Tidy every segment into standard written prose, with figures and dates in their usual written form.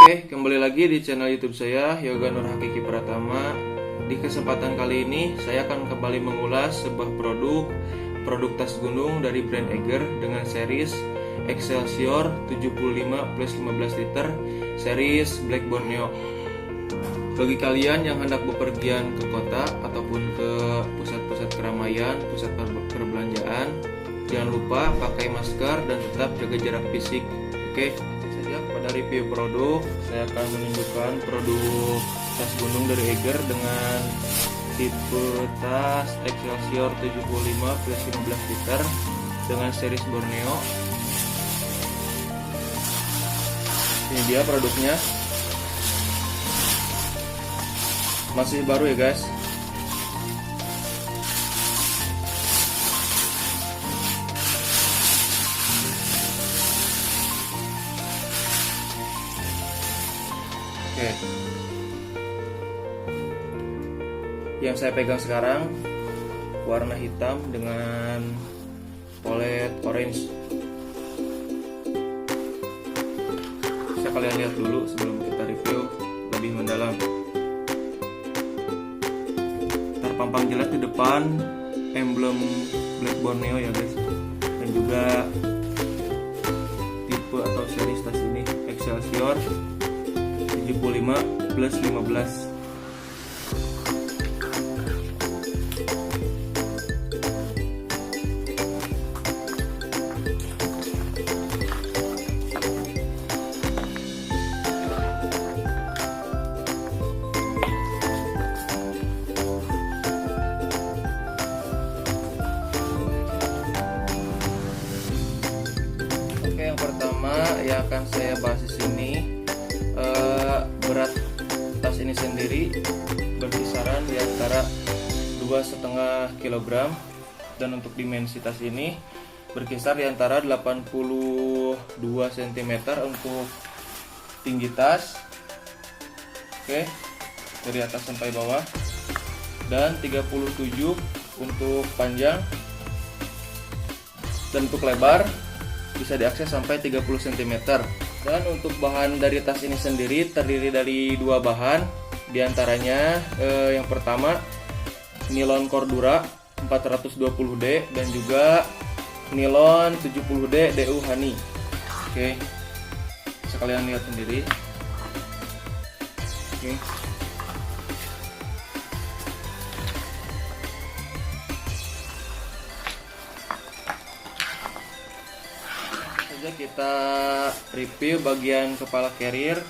Oke, kembali lagi di channel YouTube saya, Yoga Nur Hakiki Pratama. Di kesempatan kali ini, saya akan kembali mengulas sebuah produk tas gunung dari brand Eiger dengan series Excelsior 75 plus 15 liter, series Black Borneo. Bagi kalian yang hendak bepergian ke kota ataupun ke pusat-pusat keramaian, pusat perbelanjaan, jangan lupa pakai masker dan tetap jaga jarak fisik. Oke. Pada review produk, saya akan menunjukkan produk tas gunung dari Eiger dengan tipe tas Excelsior 75 plus 15 liter dengan series Borneo. Ini dia produknya, masih baru ya guys. Oke. Yang saya pegang sekarang warna hitam dengan polet orange. Bisa kalian lihat dulu sebelum kita review lebih mendalam. Terpampang jelas di depan emblem Black Borneo ya guys. Dan juga tipe atau series tas ini Excelsior 75 plus 15. Oke, yang pertama yang akan saya bahas di sini, berat tas ini sendiri berkisaran di antara 2,5 kg, dan untuk dimensi tas ini berkisar di antara 82 cm untuk tinggi tas, oke, dari atas sampai bawah, dan 37 untuk panjang, dan untuk lebar bisa diakses sampai 30 cm. Dan untuk bahan dari tas ini sendiri terdiri dari dua bahan, diantaranya yang pertama nilon Cordura 420D dan juga nilon 70D DU Honey. Oke, bisa kalian lihat sendiri. Oke. Kita review bagian kepala carrier.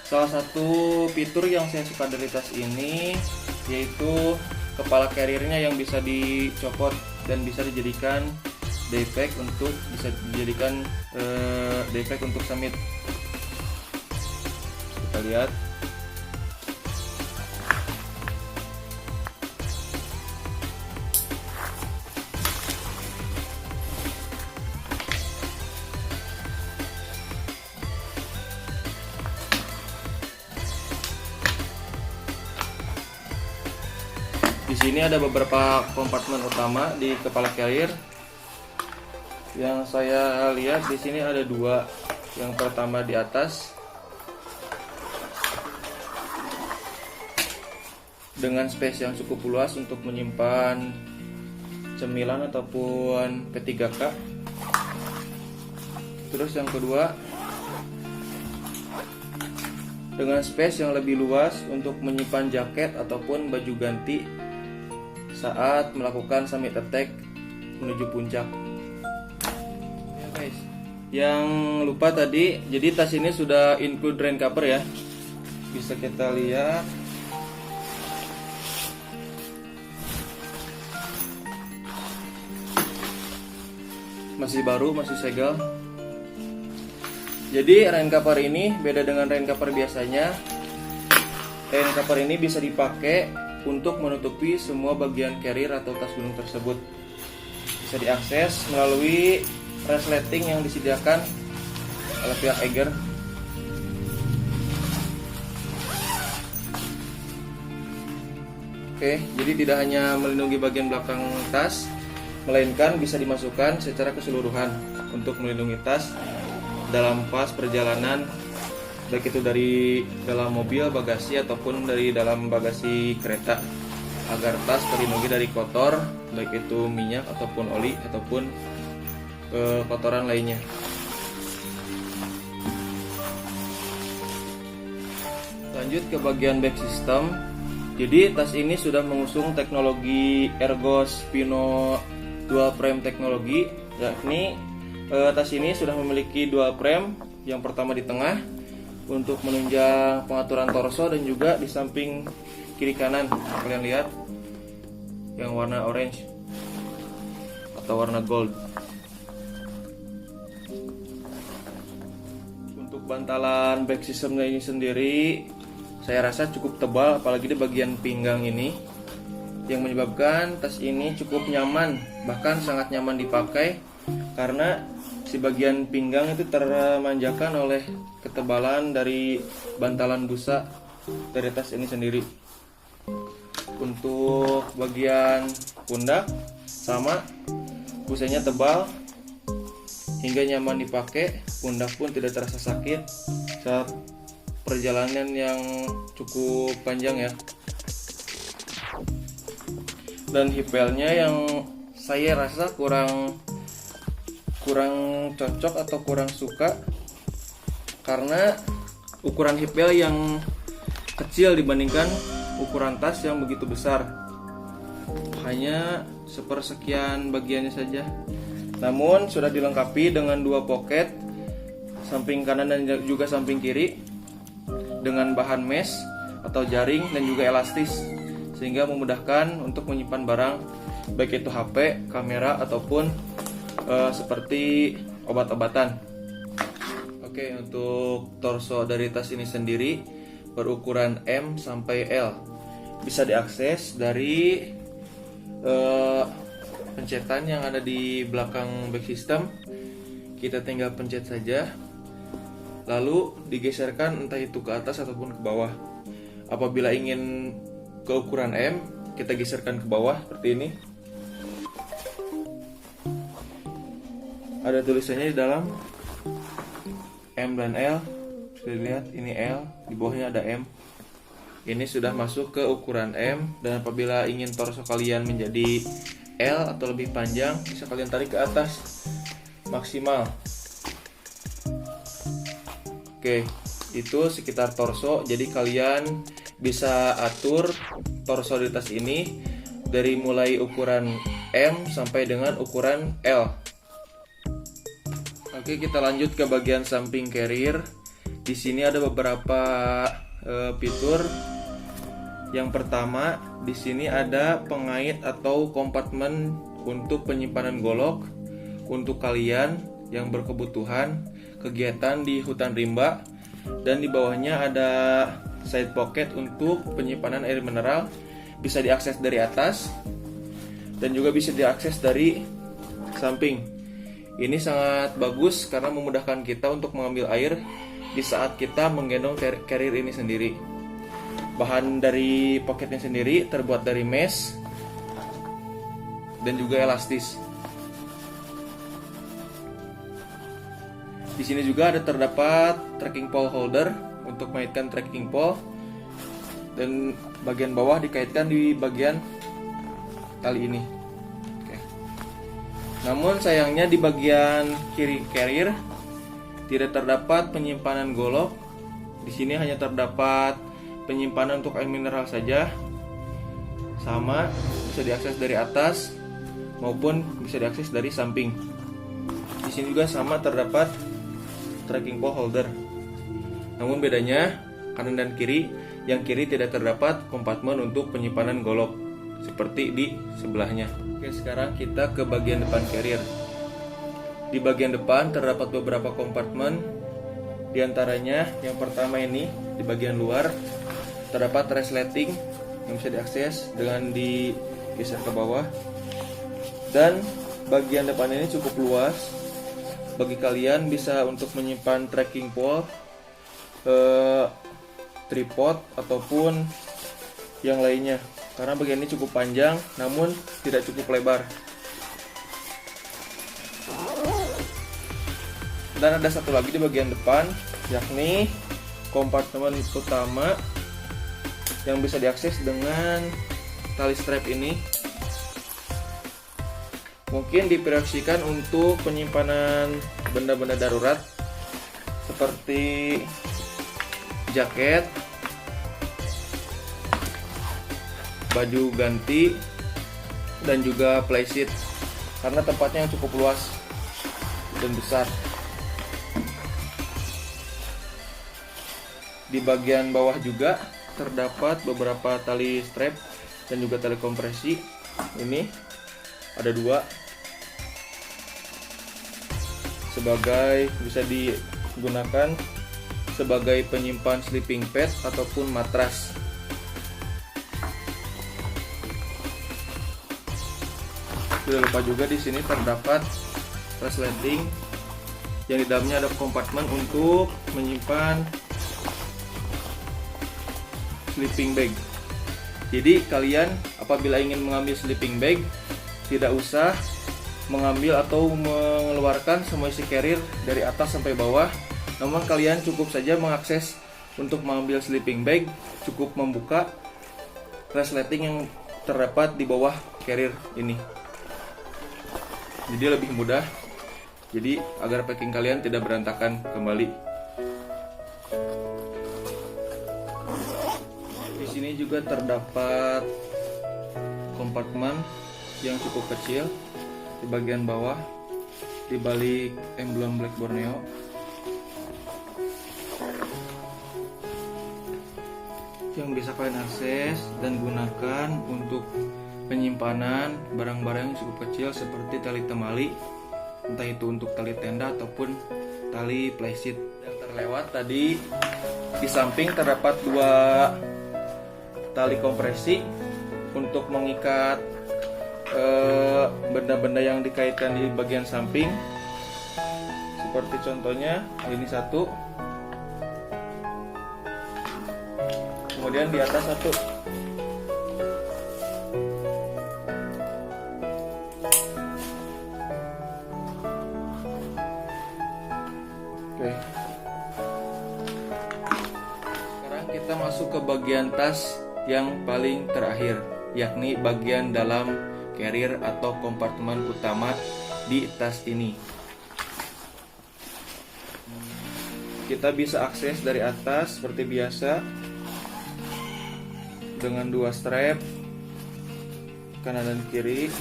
Salah satu fitur yang saya suka dari tas ini yaitu kepala carriernya yang bisa dicopot dan bisa dijadikan daypack untuk summit. Kita lihat. Di sini ada beberapa kompartemen utama di kepala carrier. Yang saya lihat di sini ada dua. Yang pertama di atas dengan space yang cukup luas untuk menyimpan cemilan ataupun P3K. Terus yang kedua dengan space yang lebih luas untuk menyimpan jaket ataupun baju ganti saat melakukan summit attack menuju puncak. Ya guys, yang lupa tadi, jadi tas ini sudah include rain cover ya. Bisa kita lihat. Masih baru, masih segel. Jadi rain cover ini beda dengan rain cover biasanya. Rain cover ini bisa dipakai untuk menutupi semua bagian carrier atau tas gunung tersebut. Bisa diakses melalui resleting yang disediakan oleh pihak Eiger. Oke, jadi tidak hanya melindungi bagian belakang tas, melainkan bisa dimasukkan secara keseluruhan untuk melindungi tas dalam pas perjalanan baik itu dari dalam mobil, bagasi, ataupun dari dalam bagasi kereta, agar tas terlindungi dari kotor, baik itu minyak ataupun oli ataupun kotoran lainnya. Lanjut ke bagian back system. Jadi tas ini sudah mengusung teknologi Ergo Spino Dual Frame teknologi, yakni tas ini sudah memiliki dual frame. Yang pertama di tengah untuk menunjang pengaturan torso, dan juga di samping kiri kanan. Kalian lihat yang warna orange atau warna gold. Untuk bantalan back systemnya ini sendiri saya rasa cukup tebal, apalagi di bagian pinggang ini, yang menyebabkan tas ini cukup nyaman, bahkan sangat nyaman dipakai karena si bagian pinggang itu termanjakan oleh ketebalan dari bantalan busa dari tas ini sendiri. Untuk bagian pundak sama, busanya tebal hingga nyaman dipakai, pundak pun tidak terasa sakit saat perjalanan yang cukup panjang ya. Dan hipelnya yang saya rasa kurang cocok atau kurang suka, karena ukuran hipel yang kecil dibandingkan ukuran tas yang begitu besar, hanya sepersekian bagiannya saja. Namun sudah dilengkapi dengan dua pocket, samping kanan dan juga samping kiri, dengan bahan mesh atau jaring dan juga elastis, sehingga memudahkan untuk menyimpan barang, baik itu HP, kamera, ataupun seperti obat-obatan. Oke, untuk torso dari tas ini sendiri berukuran M sampai L, bisa diakses dari pencetan yang ada di belakang back system. Kita tinggal pencet saja, lalu digeserkan entah itu ke atas ataupun ke bawah. Apabila ingin ke ukuran M, kita geserkan ke bawah seperti ini. Ada tulisannya di dalam M dan L. Bisa dilihat ini L, di bawahnya ada M. Ini sudah masuk ke ukuran M, dan apabila ingin torso kalian menjadi L atau lebih panjang, bisa kalian tarik ke atas maksimal. Oke, itu sekitar torso. Jadi kalian bisa atur torso di tas ini dari mulai ukuran M sampai dengan ukuran L. Oke, kita lanjut ke bagian samping carrier. Di sini ada beberapa fitur. Yang pertama, di sini ada pengait atau kompartemen untuk penyimpanan golok untuk kalian yang berkebutuhan kegiatan di hutan rimba, dan di bawahnya ada side pocket untuk penyimpanan air mineral. Bisa diakses dari atas dan juga bisa diakses dari samping. Ini sangat bagus karena memudahkan kita untuk mengambil air di saat kita menggendong carrier ini sendiri. Bahan dari pocketnya sendiri terbuat dari mesh dan juga elastis. Di sini juga ada terdapat tracking pole holder untuk mengaitkan tracking pole, dan bagian bawah dikaitkan di bagian tali ini. Namun sayangnya di bagian kiri carrier tidak terdapat penyimpanan golok. Di sini hanya terdapat penyimpanan untuk air mineral saja. Sama, bisa diakses dari atas maupun bisa diakses dari samping. Di sini juga sama terdapat tracking pole holder. Namun bedanya kanan dan kiri, yang kiri tidak terdapat kompartemen untuk penyimpanan golok seperti di sebelahnya. Oke, sekarang kita ke bagian depan carrier. Di bagian depan terdapat beberapa kompartemen. Di antaranya yang pertama ini di bagian luar terdapat resleting yang bisa diakses dengan digeser ke bawah. Dan bagian depan ini cukup luas. Bagi kalian bisa untuk menyimpan tracking pole, tripod ataupun yang lainnya. Karena bagian ini cukup panjang namun tidak cukup lebar. Dan ada satu lagi di bagian depan, yakni kompartemen utama yang bisa diakses dengan tali strap ini. Mungkin diproyeksikan untuk penyimpanan benda-benda darurat seperti jaket, baju ganti, dan juga playseat, karena tempatnya yang cukup luas dan besar. Di bagian bawah juga terdapat beberapa tali strap dan juga tali kompresi. Ini ada 2 sebagai bisa digunakan sebagai penyimpan sleeping pad ataupun matras. Tidak lupa juga di sini terdapat resleting yang di dalamnya ada kompartemen untuk menyimpan sleeping bag. Jadi kalian apabila ingin mengambil sleeping bag tidak usah mengambil atau mengeluarkan semua isi carrier dari atas sampai bawah, namun kalian cukup saja mengakses untuk mengambil sleeping bag, cukup membuka resleting yang terdapat di bawah carrier ini. Jadi lebih mudah, jadi agar packing kalian tidak berantakan kembali. Di sini juga terdapat kompartemen yang cukup kecil di bagian bawah, di balik emblem Black Borneo. Yang bisa kalian akses dan gunakan untuk penyimpanan barang-barang yang cukup kecil seperti tali temali, entah itu untuk tali tenda ataupun tali playseat. Yang terlewat tadi, di samping terdapat 2 tali kompresi untuk mengikat benda-benda yang dikaitkan di bagian samping, seperti contohnya ini 1, kemudian di atas 1. Oke. Sekarang kita masuk ke bagian tas yang paling terakhir, yakni bagian dalam carrier atau kompartemen utama di tas ini. Kita bisa akses dari atas seperti biasa dengan 2 strap kanan dan kiri,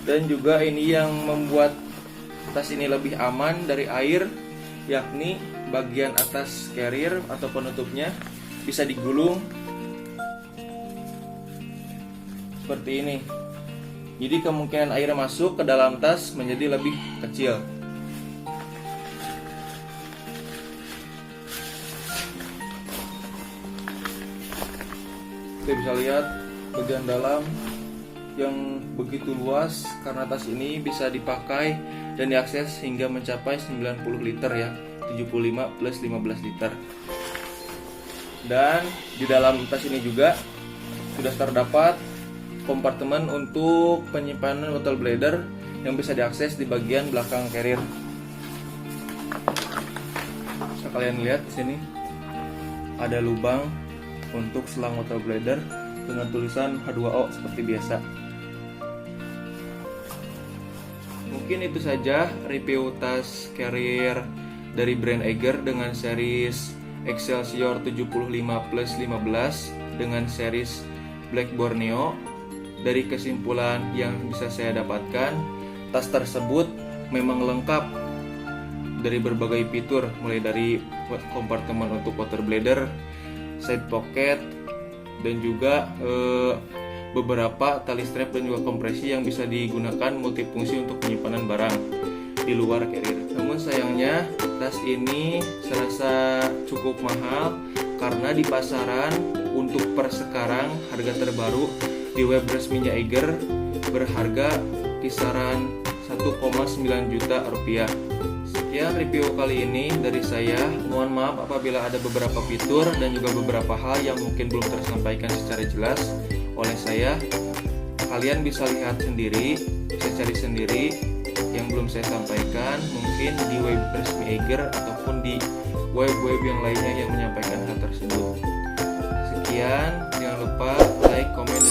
dan juga ini yang membuat tas ini lebih aman dari air, yakni bagian atas carrier atau penutupnya bisa digulung seperti ini. Jadi kemungkinan air masuk ke dalam tas menjadi lebih kecil. Kita bisa lihat bagian dalam yang begitu luas karena tas ini bisa dipakai dan diakses hingga mencapai 90 liter ya, 75 plus 15 liter. Dan di dalam tas ini juga sudah terdapat kompartemen untuk penyimpanan botol bladder yang bisa diakses di bagian belakang carrier. Bisa kalian lihat di sini ada lubang untuk selang botol bladder dengan tulisan H2O seperti biasa. Mungkin itu saja review tas carrier dari brand Eiger dengan series Excelsior 75 plus 15 dengan series Black Borneo. Dari kesimpulan yang bisa saya dapatkan, tas tersebut memang lengkap dari berbagai fitur, mulai dari kompartemen untuk water bladder, side pocket, dan juga beberapa tali strap dan juga kompresi yang bisa digunakan multifungsi untuk penyimpanan barang di luar carrier. Namun sayangnya tas ini serasa cukup mahal karena di pasaran untuk per sekarang harga terbaru di web resminya Eiger berharga kisaran 1,9 juta rupiah. Sekian review kali ini dari saya. Mohon maaf apabila ada beberapa fitur dan juga beberapa hal yang mungkin belum tersampaikan secara jelas oleh saya. Kalian bisa lihat sendiri, bisa cari sendiri yang belum saya sampaikan mungkin di web resmi Eiger ataupun di web-web yang lainnya yang menyampaikan hal tersebut. Sekian, jangan lupa like, komen,